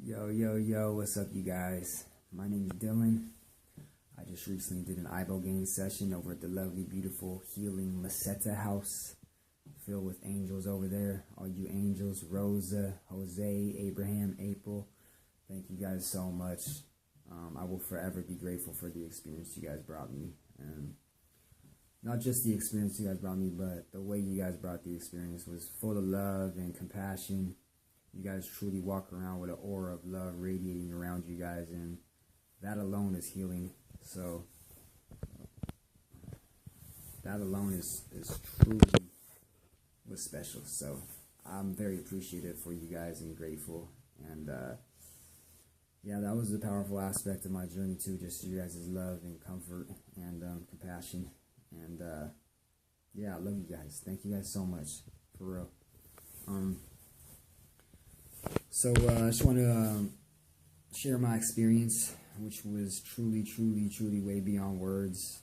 Yo, what's up, you guys? My name is Dylan. I just recently did an Ibogaine session over at the lovely, beautiful, healing Meseta house, filled with angels over there. All you angels, Rosa, Jose, Abraham, April, thank you guys so much. I will forever be grateful for the experience you guys brought me. And not just the experience you guys brought me, but the way you guys brought the experience was full of love and compassion. You guys truly walk around with an aura of love radiating around you guys, and that alone is healing. So that alone is truly was special. So I'm very appreciative for you guys and grateful. And yeah, that was the powerful aspect of my journey too, just you guys' love and comfort and compassion. And yeah, I love you guys. Thank you guys so much, for real. So I just want to share my experience, which was truly way beyond words.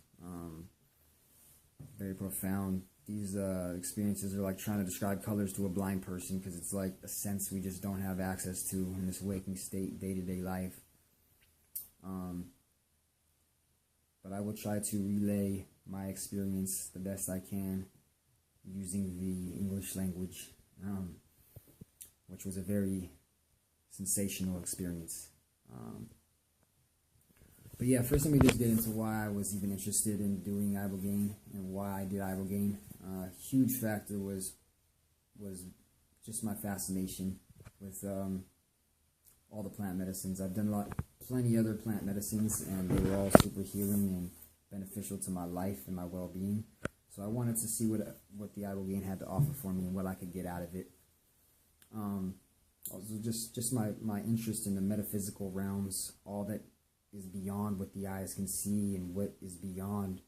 Very profound. These experiences are like trying to describe colors to a blind person, because it's like a sense we just don't have access to in this waking state, day-to-day life. But I will try to relay my experience the best I can using the English language, which was a very sensational experience. But yeah, first let me just get into why I was even interested in doing Ibogaine and why I did Ibogaine. Huge factor was just my fascination with all the plant medicines. I've done plenty other plant medicines, and they were all super healing and beneficial to my life and my well-being. So I wanted to see what the Ibogaine had to offer for me and what I could get out of it. Also, just my interest in the metaphysical realms, all that is beyond what the eyes can see and what is beyond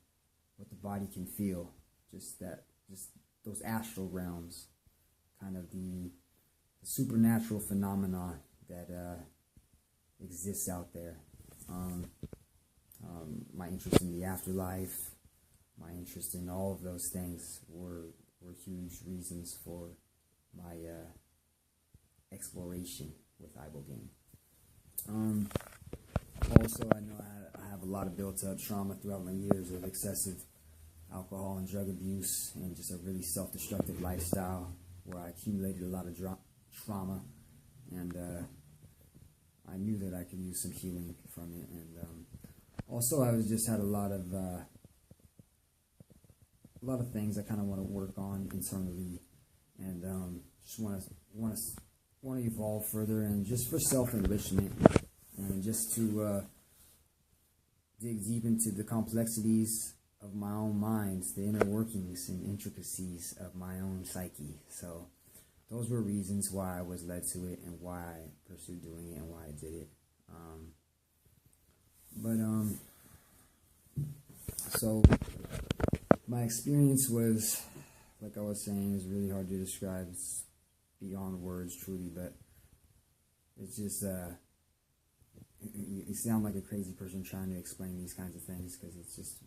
what the body can feel. Just those astral realms, kind of the supernatural phenomena that exists out there. My interest in the afterlife, my interest in all of those things were huge reasons for my exploration with Ibogaine. Also, I know I have a lot of built-up trauma throughout my years of excessive alcohol and drug abuse, and just a really self-destructive lifestyle where I accumulated a lot of trauma, and I knew that I could use some healing from it. And also, I just had a lot of things I kind of want to work on internally, and just want to evolve further, and just for self-enrichment, and just to dig deep into the complexities of my own mind, the inner workings and intricacies of my own psyche. So those were reasons why I was led to it, and why I pursued doing it, and why I did it. So my experience was, like I was saying, is really hard to describe. It's beyond words, truly, but it's just, you sound like a crazy person trying to explain these kinds of things, because it's just,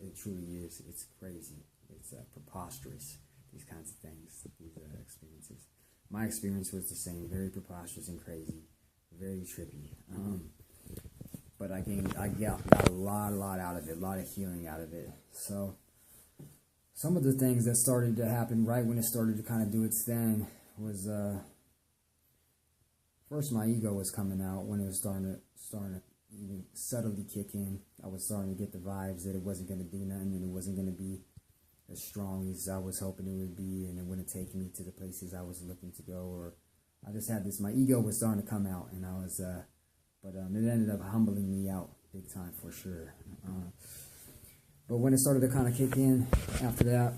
it truly is. It's crazy. It's preposterous, these kinds of things, these experiences. My experience was the same, very preposterous and crazy, very trippy. But I got a lot out of it, a lot of healing out of it. So some of the things that started to happen right when it started to kind of do its thing was, first my ego was coming out when it was starting to even subtly kick in. I was starting to get the vibes that it wasn't going to do nothing, and it wasn't going to be as strong as I was hoping it would be, and it wouldn't take me to the places I was looking to go. Or I just had this, my ego was starting to come out, and I was, but it ended up humbling me out big time for sure. But when it started to kind of kick in after that,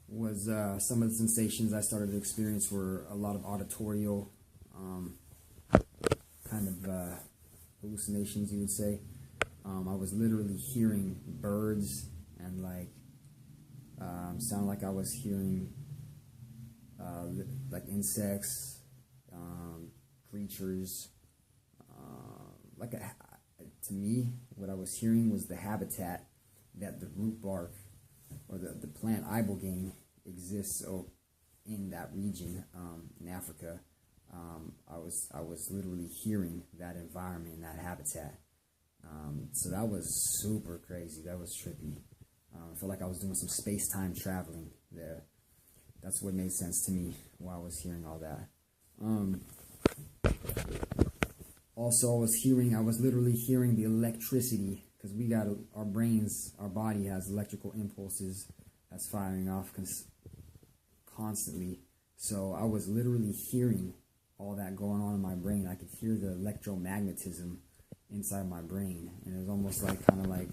was some of the sensations I started to experience were a lot of auditorial kind of hallucinations, you would say. I was literally hearing birds, and like sound like I was hearing like insects, creatures. To me, what I was hearing was the habitat that the root bark, or the plant Ibogaine, exists in that region in Africa, I was literally hearing that environment, that habitat. So that was super crazy. That was trippy. I felt like I was doing some space-time traveling there. That's what made sense to me while I was hearing all that. Also, I was literally hearing the electricity, because we got our brains, our body has electrical impulses that's firing off constantly. So I was literally hearing all that going on in my brain. I could hear the electromagnetism inside my brain, and it was almost like kind of like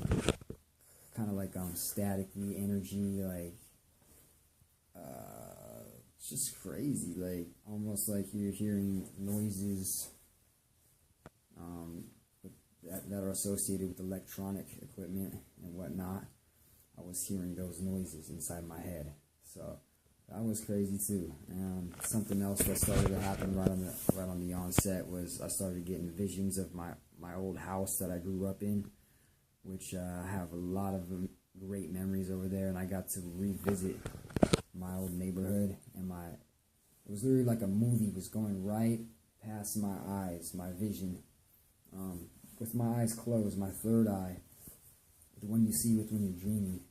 staticky energy, like it's just crazy, like almost like you're hearing noises that are associated with electronic equipment and whatnot. I was hearing those noises inside my head, so that was crazy too. And something else that started to happen right on the onset was I started getting visions of my old house that I grew up in, which I have a lot of great memories over there, and I got to revisit my old neighborhood, and it was literally like a movie was going right past my eyes, my vision. With my eyes closed, my third eye, the one you see when you're dreaming,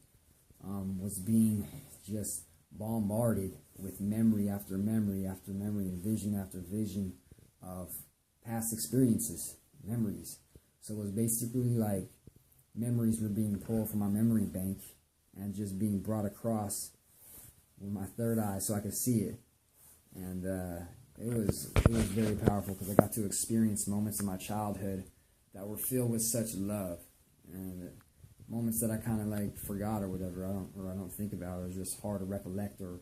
was being just bombarded with memory after memory after memory and vision after vision of past experiences, memories. So it was basically like memories were being pulled from my memory bank and just being brought across with my third eye so I could see it. And it was very powerful because I got to experience moments in my childhood that were filled with such love, and moments that I kind of like forgot or whatever. I don't think about, or just hard to recollect, or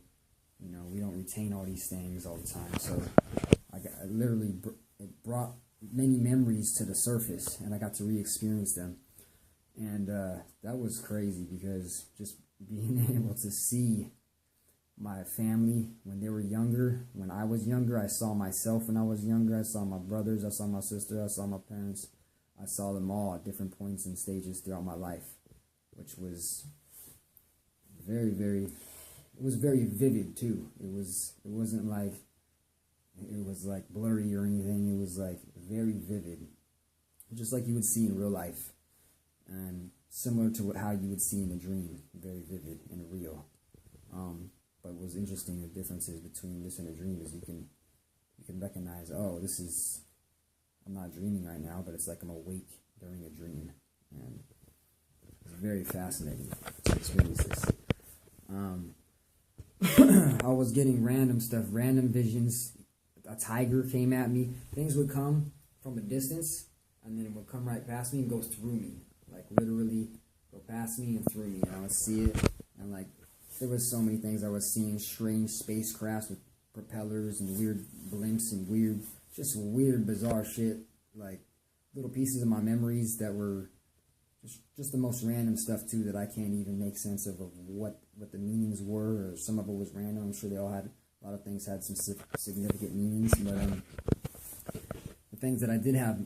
we don't retain all these things all the time. So it brought many memories to the surface, and I got to re-experience them, and that was crazy because just being able to see my family when they were younger, when I was younger, I saw myself when I was younger, I saw my brothers, I saw my sister, I saw my parents, I saw them all at different points and stages throughout my life, which was very, very, it was very vivid too. It wasn't like, it was like blurry or anything. It was like very vivid, just like you would see in real life, and similar to how you would see in a dream, very vivid and real. But what was interesting, the differences between this and a dream is you can recognize, oh, I'm not dreaming right now, but it's like I'm awake during a dream, and it's very fascinating to experience this. I was getting random stuff, random visions. A tiger came at me. Things would come from a distance, and then it would come right past me and go through me, like literally go past me and through me. And I would see it, and like there was so many things I was seeing: strange spacecrafts with propellers and weird blimps and weird, bizarre shit, like little pieces of my memories that were just the most random stuff too, that I can't even make sense of what the meanings were, or some of it was random. I'm sure they all had, a lot of things had some significant meanings, but the things that I did have,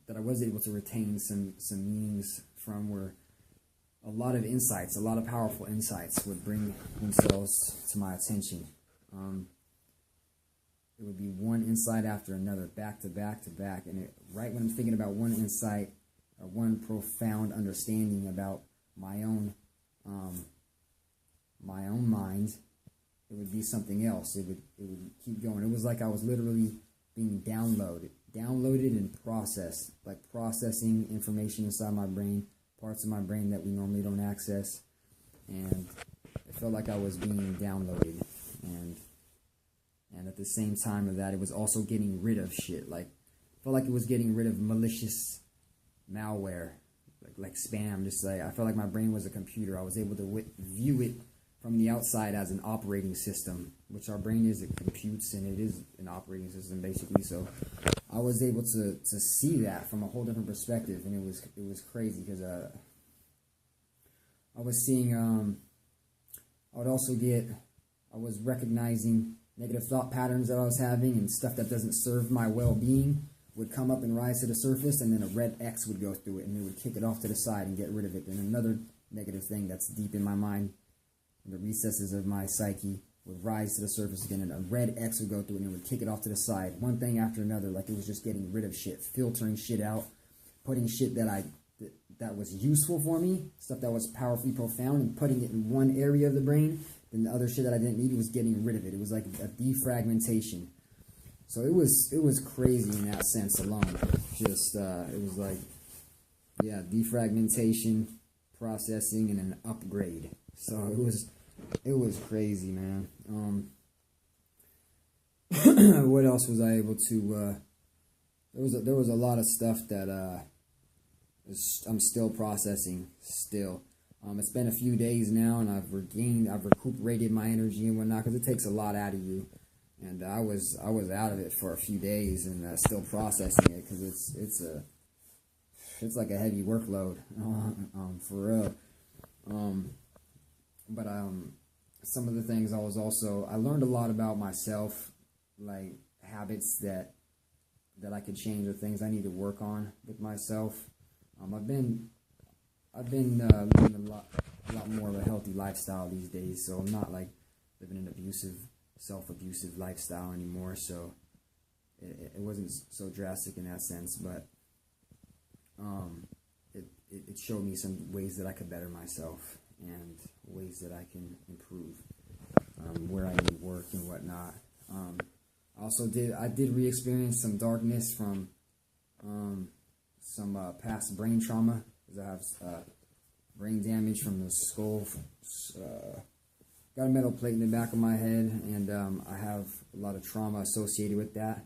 that I was able to retain some meanings from, were a lot of insights, a lot of powerful insights would bring themselves to my attention. It would be one insight after another, back to back to back, and right when I'm thinking about one insight or one profound understanding about my own mind, it would be something else. It would keep going. It was like I was literally being downloaded and processed, like processing information inside my brain, parts of my brain that we normally don't access, and it felt like I was being downloaded, and at the same time of that, it was also getting rid of shit. Like, felt like it was getting rid of malicious malware, like spam. Just like, I felt like my brain was a computer. I was able to view it from the outside as an operating system, which our brain is. It computes, and it is an operating system basically. So I was able to see that from a whole different perspective, and it was crazy because I was seeing I was recognizing negative thought patterns that I was having, and stuff that doesn't serve my well-being would come up and rise to the surface, and then a red X would go through it, and it would kick it off to the side and get rid of it. And another negative thing that's deep in my mind, in the recesses of my psyche, would rise to the surface again, and a red X would go through it, and it would kick it off to the side. One thing after another, like it was just getting rid of shit, filtering shit out, putting shit that was useful for me, stuff that was powerfully profound, and putting it in one area of the brain. Then the other shit that I didn't need, was getting rid of it. It was like a defragmentation. So it was crazy in that sense alone. Just it was like, yeah, defragmentation, processing, and an upgrade. So it was crazy, man. What else was I able to? There was a lot of stuff that I'm still processing. Still, it's been a few days now, and I've recuperated my energy and whatnot, because it takes a lot out of you. And I was out of it for a few days, and still processing it, because it's like a heavy workload, for real. But some of the things I learned a lot about myself, like habits that I could change, or things I need to work on with myself. I've been living a lot more of a healthy lifestyle these days, so I'm not like living an self-abusive lifestyle anymore, so it wasn't so drastic in that sense, but it showed me some ways that I could better myself, and ways that I can improve, where I need work and whatnot. I did re-experience some darkness from some past brain trauma, because I have brain damage from the skull. Got a metal plate in the back of my head, and I have a lot of trauma associated with that,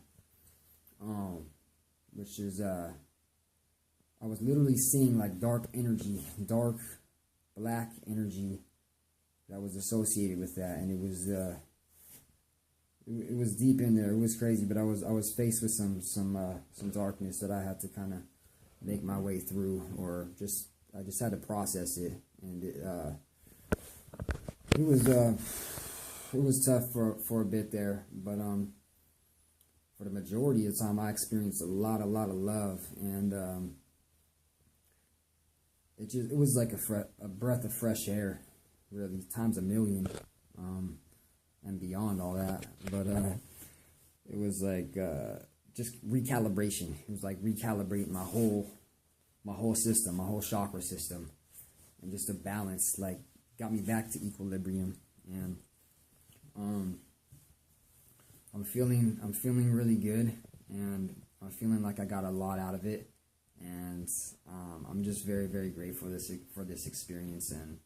which is, I was literally seeing like dark energy, dark black energy that was associated with that, and it was deep in there. It was crazy, but I was faced with some darkness that I had to kind of make my way through, or I just had to process it, and it was tough for a bit there, but for the majority of the time I experienced a lot of love, and it was like a breath of fresh air, really, times a million, and beyond all that. But it was like just recalibration. It was like recalibrating my whole system, my whole chakra system, and just a balance, like got me back to equilibrium. And I'm feeling really good, and I'm feeling like I got a lot out of it, and I'm just very, very grateful for this experience, and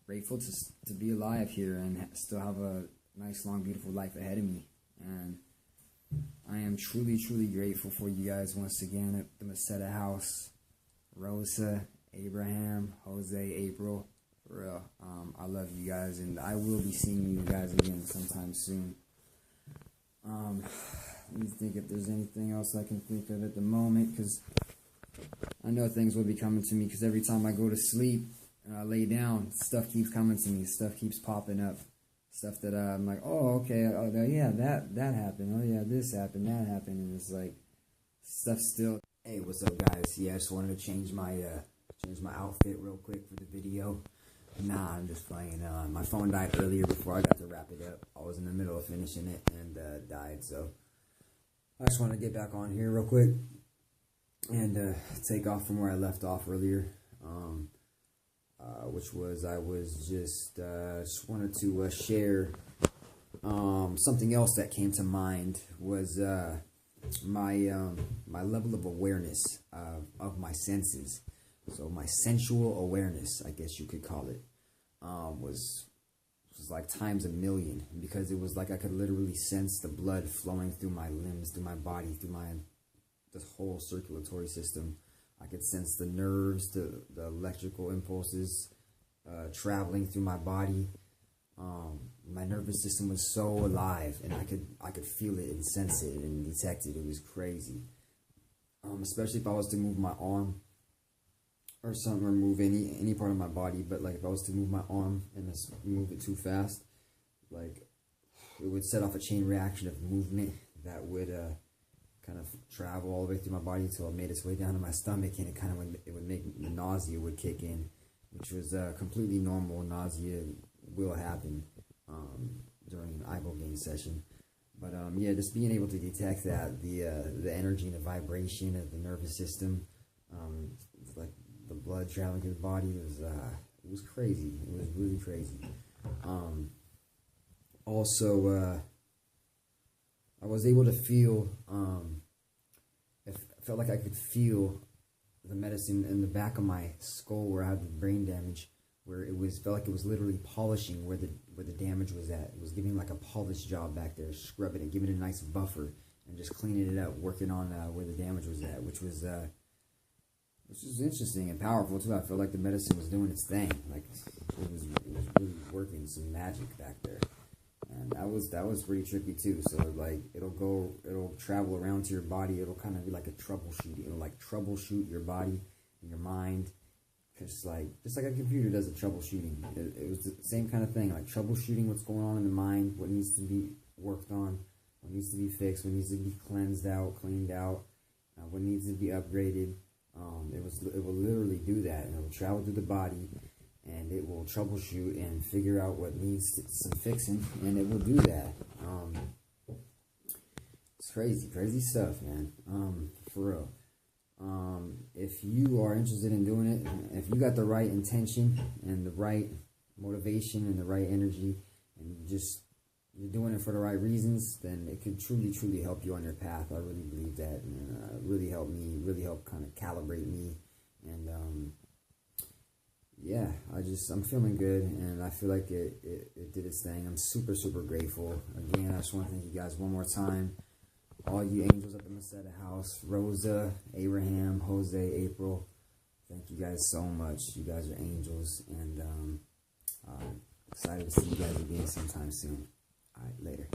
grateful to be alive here and still have a nice, long, beautiful life ahead of me. And I am truly, truly grateful for you guys once again at the Meseta house. Rosa, Abraham, Jose, April, for real. I love you guys, and I will be seeing you guys again sometime soon. Let me think if there's anything else I can think of at the moment, because I know things will be coming to me, because every time I go to sleep and I lay down, stuff keeps coming to me, stuff keeps popping up, stuff that I'm like, oh, okay, oh, yeah, that happened, oh yeah, this happened, that happened, and it's like, stuff still. Hey, what's up, guys? Yeah, I just wanted to change my outfit real quick for the video. Nah, I'm just playing. My phone died earlier before I got to wrap it up. I was in the middle of finishing it and died, so I just want to get back on here real quick and take off from where I left off earlier, which was I was just wanted to share something else that came to mind was my level of awareness of my senses. So my sensual awareness, I guess you could call it, was like times a million, because it was like I could literally sense the blood flowing through my limbs, through my body, through this whole circulatory system. I could sense the nerves, the electrical impulses traveling through my body. My nervous system was so alive, and I could feel it and sense it and detect it. It was crazy. Especially if I was to move my arm or something, or move any part of my body, but like if I was to move my arm and just move it too fast, like it would set off a chain reaction of movement that would kind of travel all the way through my body until it made its way down to my stomach, and it would make the nausea would kick in, which was completely normal. Nausea will happen during an Ibogaine session. But yeah, just being able to detect that the energy and the vibration of the nervous system, like the blood traveling through the body, it was crazy. It was really crazy. Also, I was able to feel. I felt like I could feel the medicine in the back of my skull where I had the brain damage, where felt like it was literally polishing where the damage was at. It was giving like a polish job back there, scrubbing it, giving it a nice buffer, and just cleaning it up, working on where the damage was at, which was interesting and powerful too. I felt like the medicine was doing its thing, like it was really working some magic back there. And that was pretty tricky too. So like it'll travel around to your body. It'll kind of be like a troubleshooting. It'll like troubleshoot your body and your mind, just like a computer does a troubleshooting. It was the same kind of thing, like troubleshooting what's going on in the mind, what needs to be worked on, what needs to be fixed, what needs to be cleansed out, cleaned out, what needs to be upgraded. It will literally do that, and it will travel through the body. And it will troubleshoot and figure out what needs some fixing, and it will do that. It's crazy stuff, man. For real. If you are interested in doing it, if you got the right intention and the right motivation and the right energy, and you're doing it for the right reasons, then it could truly help you on your path. I really believe that, and really helped me, really helped kind of calibrate me, and yeah, I'm feeling good, and I feel like it did its thing. I'm super grateful. Again, I just want to thank you guys one more time. All you angels at the Meseta house, Rosa, Abraham, Jose, April, thank you guys so much. You guys are angels, and excited to see you guys again sometime soon. All right, later.